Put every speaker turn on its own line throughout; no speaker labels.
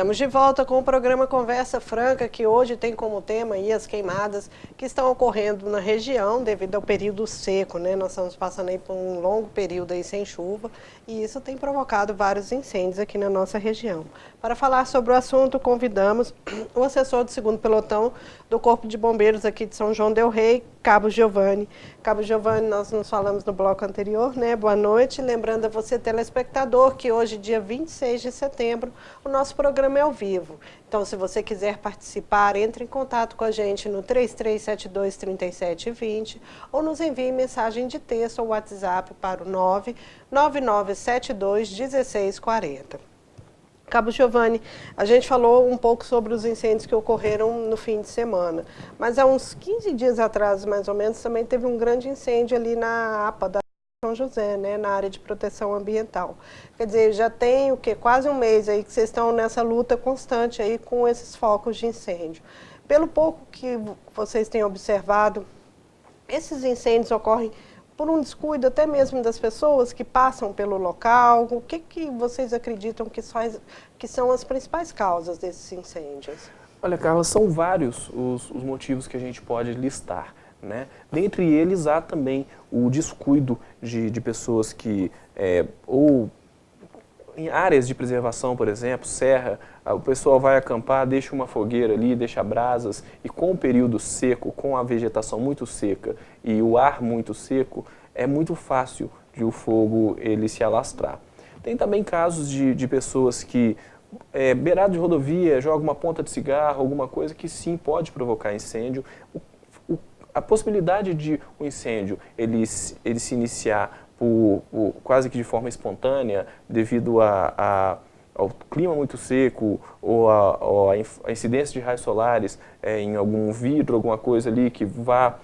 Estamos de volta com o programa Conversa Franca, que hoje tem como tema aí as queimadas que estão ocorrendo na região devido ao período seco, né? Nós estamos passando aí por um longo período aí sem chuva e isso tem provocado vários incêndios aqui na nossa região. Para falar sobre o assunto, convidamos o assessor do 2º Pelotão do Corpo de Bombeiros aqui de São João del Rei, Cabo Giovanni. Cabo Giovanni, nós nos falamos no bloco anterior, né? Boa noite. Lembrando a você, telespectador, que hoje, dia 26 de setembro, o nosso programa é ao vivo. Então, se você quiser participar, entre em contato com a gente no 3372-3720 ou nos envie mensagem de texto ou WhatsApp para o 99972-1640. Cabo Giovanni, a gente falou um pouco sobre os incêndios que ocorreram no fim de semana, mas há uns 15 dias atrás, mais ou menos, também teve um grande incêndio ali na APA da São José, né, na área de proteção ambiental. Quer dizer, já tem o quê? Quase um mês aí que vocês estão nessa luta constante aí com esses focos de incêndio. Pelo pouco que vocês têm observado, esses incêndios ocorrem por um descuido até mesmo das pessoas que passam pelo local. O que vocês acreditam que são as principais causas desses incêndios?
Olha, Carla, são vários os motivos que a gente pode listar, né? Dentre eles há também o descuido de pessoas que, ou em áreas de preservação, por exemplo, serra, o pessoal vai acampar, deixa uma fogueira ali, deixa brasas, e com o período seco, com a vegetação muito seca e o ar muito seco, é muito fácil de o fogo ele se alastrar. Tem também casos de pessoas que, beirado de rodovia, joga uma ponta de cigarro, alguma coisa que sim pode provocar incêndio. A possibilidade de o incêndio ele se iniciar quase que de forma espontânea, devido ao clima muito seco ou a incidência de raios solares em algum vidro, alguma coisa ali que vá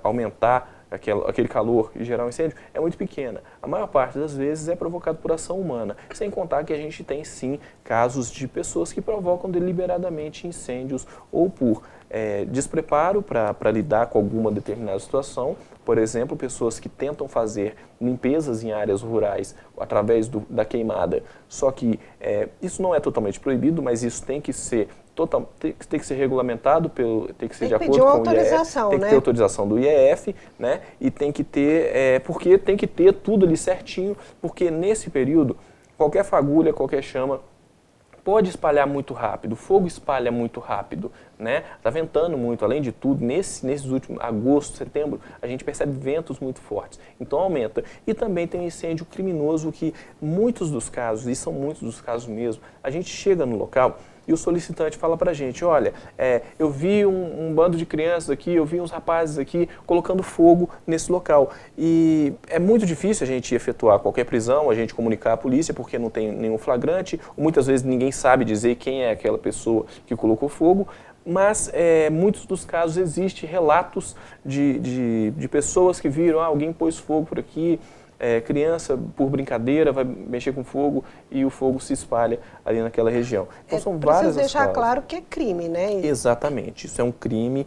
aumentar aquele calor e gerar um incêndio, é muito pequena. A maior parte das vezes é provocado por ação humana, sem contar que a gente tem sim casos de pessoas que provocam deliberadamente incêndios ou por despreparo para lidar com alguma determinada situação. Por exemplo, pessoas que tentam fazer limpezas em áreas rurais através da queimada. Só que isso não é totalmente proibido, mas isso tem que ser regulamentado, tem que ser de acordo com o IEF, tem que ter autorização do IEF, né? E tem que ter, porque tem que ter tudo ali certinho, porque nesse período, qualquer fagulha, qualquer chama pode espalhar muito rápido, o fogo espalha muito rápido, né? Tá ventando muito, além de tudo, nesses últimos, agosto, setembro, a gente percebe ventos muito fortes, então aumenta. E também tem um incêndio criminoso que muitos dos casos, e são muitos dos casos mesmo, a gente chega no local e o solicitante fala pra gente, olha, eu vi um bando de crianças aqui, eu vi uns rapazes aqui colocando fogo nesse local. E é muito difícil a gente efetuar qualquer prisão, a gente comunicar à polícia, porque não tem nenhum flagrante, muitas vezes ninguém sabe dizer quem é aquela pessoa que colocou fogo, mas muitos dos casos existem relatos de pessoas que viram, alguém pôs fogo por aqui, criança, por brincadeira, vai mexer com fogo e o fogo se espalha ali naquela região. Então são várias as
deixar claro que é crime, né?
Exatamente, isso é um crime.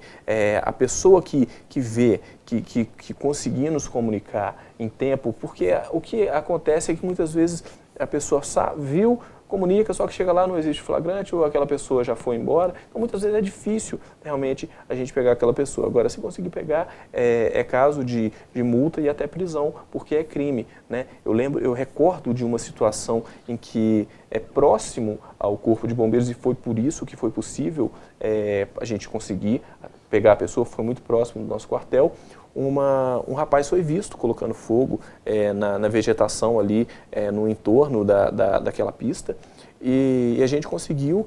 A pessoa que vê, que conseguir nos comunicar em tempo, porque o que acontece é que muitas vezes a pessoa viu, comunica, só que chega lá, não existe flagrante, ou aquela pessoa já foi embora. Então, muitas vezes é difícil, realmente, a gente pegar aquela pessoa. Agora, se conseguir pegar, é caso de multa e até prisão, porque é crime, né? Eu recordo de uma situação em que é próximo ao Corpo de Bombeiros, e foi por isso que foi possível a gente conseguir pegar a pessoa, foi muito próximo do nosso quartel. Um rapaz foi visto colocando fogo na vegetação ali no entorno daquela pista, e a gente conseguiu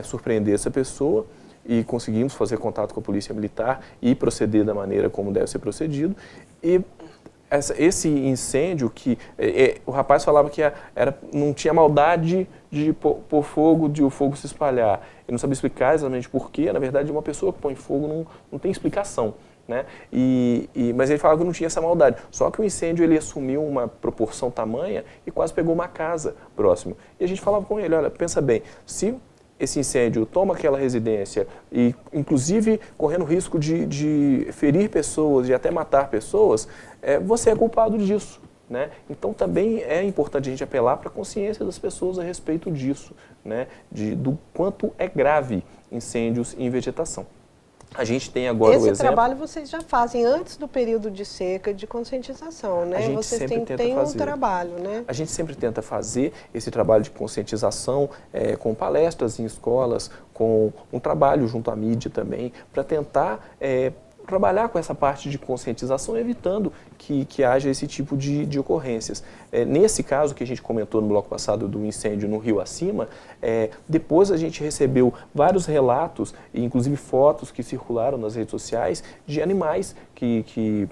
surpreender essa pessoa e conseguimos fazer contato com a polícia militar e proceder da maneira como deve ser procedido. E esse incêndio que o rapaz falava que não tinha maldade de pôr fogo, de o fogo se espalhar. Ele não sabia explicar exatamente por quê. Na verdade, uma pessoa que põe fogo não tem explicação, né? Mas ele falava que não tinha essa maldade. Só que o incêndio ele assumiu uma proporção tamanha e quase pegou uma casa próximo. E a gente falava com ele, olha, pensa bem, se esse incêndio toma aquela residência e, inclusive, correndo risco de ferir pessoas e até matar pessoas, você é culpado disso, né? Então também é importante a gente apelar para a consciência das pessoas a respeito disso, né? Do quanto é grave incêndios em vegetação. A gente tem agora o exemplo...
Esse trabalho vocês já fazem antes do período de seca, de conscientização, né?
A gente
Vocês
sempre tenta
têm
fazer.
um trabalho, né?
A gente sempre tenta fazer esse trabalho de conscientização com palestras em escolas, com um trabalho junto à mídia também, para tentar trabalhar com essa parte de conscientização, evitando que haja esse tipo de ocorrências. Nesse caso que a gente comentou no bloco passado do incêndio no Rio Acima, depois a gente recebeu vários relatos, e inclusive fotos que circularam nas redes sociais, de animais que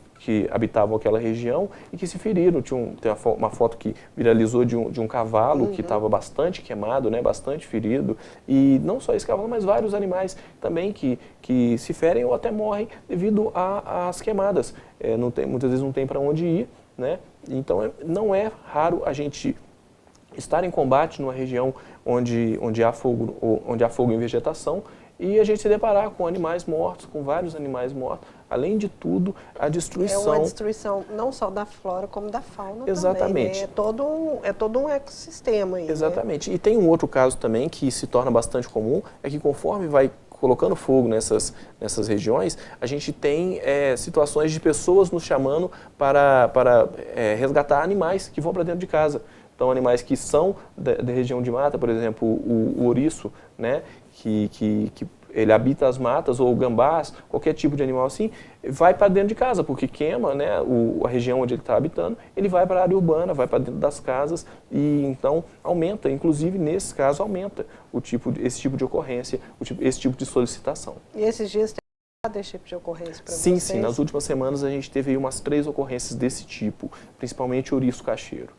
habitavam aquela região e que se feriram. Tem uma foto que viralizou de um cavalo que estava bastante queimado, né, bastante ferido. E não só esse cavalo, mas vários animais também que se ferem ou até morrem devido às queimadas. Muitas vezes não tem para onde ir, né? Então não é raro a gente estar em combate numa região onde há fogo em vegetação e a gente se deparar com animais mortos, com vários animais mortos. Além de tudo, a destruição...
É uma destruição não só da flora, como da fauna.
Exatamente.
Também, né? É todo um ecossistema aí.
Exatamente.
Né?
E tem um outro caso também que se torna bastante comum, é que conforme vai colocando fogo nessas regiões, a gente tem situações de pessoas nos chamando para resgatar animais que vão para dentro de casa. Então, animais que são da região de mata, por exemplo, o ouriço, né, que ele habita as matas, ou gambás, qualquer tipo de animal assim, vai para dentro de casa, porque queima, né, a região onde ele está habitando, ele vai para a área urbana, vai para dentro das casas, e então aumenta, inclusive nesse caso, aumenta esse tipo de ocorrência, esse tipo de solicitação.
E esses dias tem esse tipo de ocorrência para vocês?
Sim, sim. Nas últimas semanas a gente teve aí umas 3 ocorrências desse tipo, principalmente ouriço cacheiro.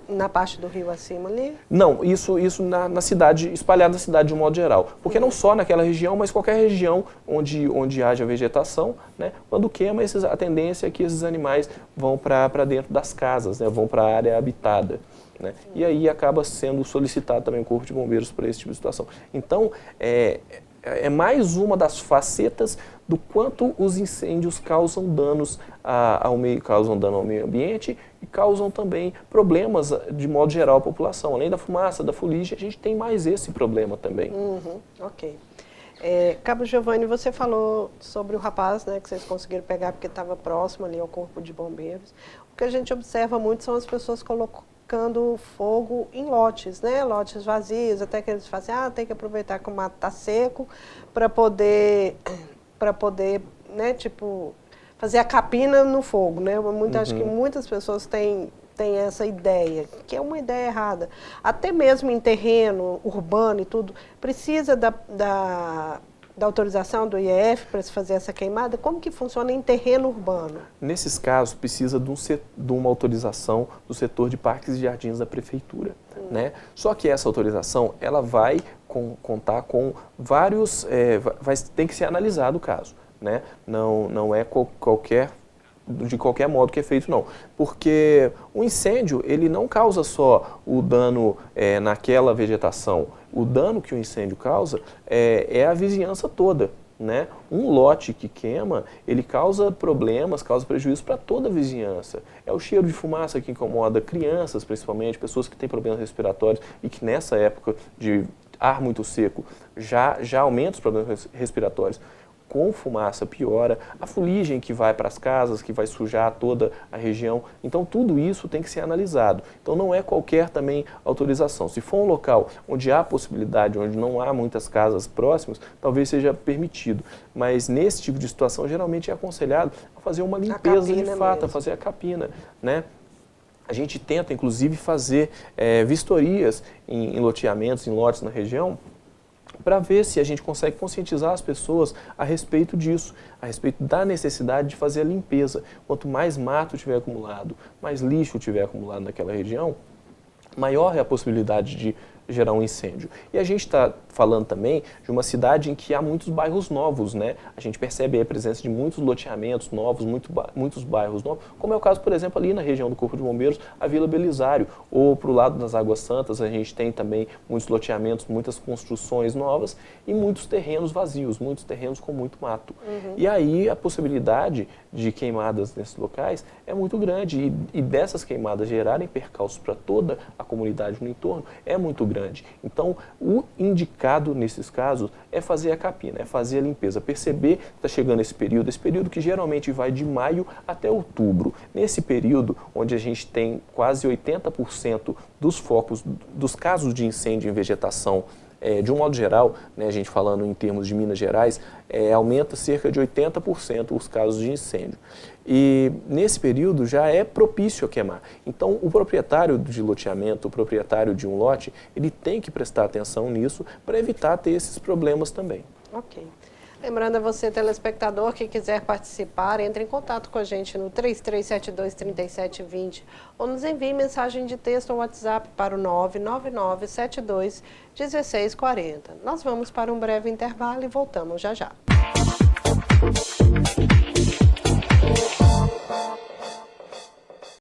Na parte do rio acima ali?
Não, isso na cidade, espalhado na cidade de um modo geral. Porque não só naquela região, mas qualquer região onde haja vegetação, né, quando queima, a tendência é que esses animais vão para dentro das casas, né, vão para a área habitada. Né, e aí acaba sendo solicitado também o Corpo de Bombeiros para esse tipo de situação. Então, é mais uma das facetas do quanto os incêndios causam danos ao meio ambiente e causam também problemas, de modo geral, à população. Além da fumaça, da fuligem, a gente tem mais esse problema também.
Ok. Cabo Giovanni, você falou sobre o rapaz, né, que vocês conseguiram pegar porque estava próximo ali ao Corpo de Bombeiros. O que a gente observa muito são as pessoas colocando fogo em lotes, né? Lotes vazios, até que eles fazem, tem que aproveitar que o mato está seco para poder, né, tipo, fazer a capina no fogo, né? Acho que muitas pessoas têm essa ideia, que é uma ideia errada. Até mesmo em terreno urbano e tudo, precisa da autorização do IEF para se fazer essa queimada? Como que funciona em terreno urbano?
Nesses casos, precisa de uma autorização do setor de parques e jardins da prefeitura. Né? Só que essa autorização, ela vai contar com vários... tem que ser analisado o caso. Né? Não é de qualquer modo que é feito, não. Porque o incêndio, ele não causa só o dano naquela vegetação. O dano que o incêndio causa é a vizinhança toda. Né? Um lote que queima, ele causa problemas, causa prejuízo para toda a vizinhança. É o cheiro de fumaça que incomoda crianças, principalmente, pessoas que têm problemas respiratórios e que nessa época de ar muito seco já aumenta os problemas respiratórios. Com fumaça piora, a fuligem que vai para as casas, que vai sujar toda a região. Então, tudo isso tem que ser analisado. Então, não é qualquer também autorização. Se for um local onde há possibilidade, onde não há muitas casas próximas, talvez seja permitido. Mas, nesse tipo de situação, geralmente é aconselhado a fazer uma limpeza de fato, a fazer a capina, né? A gente tenta, inclusive, fazer vistorias em loteamentos, em lotes na região, para ver se a gente consegue conscientizar as pessoas a respeito disso, a respeito da necessidade de fazer a limpeza. Quanto mais mato tiver acumulado, mais lixo tiver acumulado naquela região, maior é a possibilidade gerar um incêndio. E a gente está falando também de uma cidade em que há muitos bairros novos, né? A gente percebe aí a presença de muitos loteamentos novos, muitos bairros novos, como é o caso, por exemplo, ali na região do Corpo de Bombeiros, a Vila Belisário, ou para o lado das Águas Santas, a gente tem também muitos loteamentos, muitas construções novas e muitos terrenos vazios, muitos terrenos com muito mato. E aí a possibilidade de queimadas nesses locais é muito grande e dessas queimadas gerarem percalços para toda a comunidade no entorno é muito grande. Então, o indicado nesses casos é fazer a capina, é fazer a limpeza, perceber que está chegando esse período que geralmente vai de maio até outubro. Nesse período, onde a gente tem quase 80% dos focos, dos casos de incêndio em vegetação, de um modo geral, né, a gente falando em termos de Minas Gerais, aumenta cerca de 80% os casos de incêndio. E nesse período já é propício a queimar. Então o proprietário de loteamento, o proprietário de um lote, ele tem que prestar atenção nisso para evitar ter esses problemas também.
Ok. Lembrando a você, telespectador, que quiser participar, entre em contato com a gente no 3372-3720 ou nos envie mensagem de texto ou WhatsApp para o 99972-1640. Nós vamos para um breve intervalo e voltamos já já.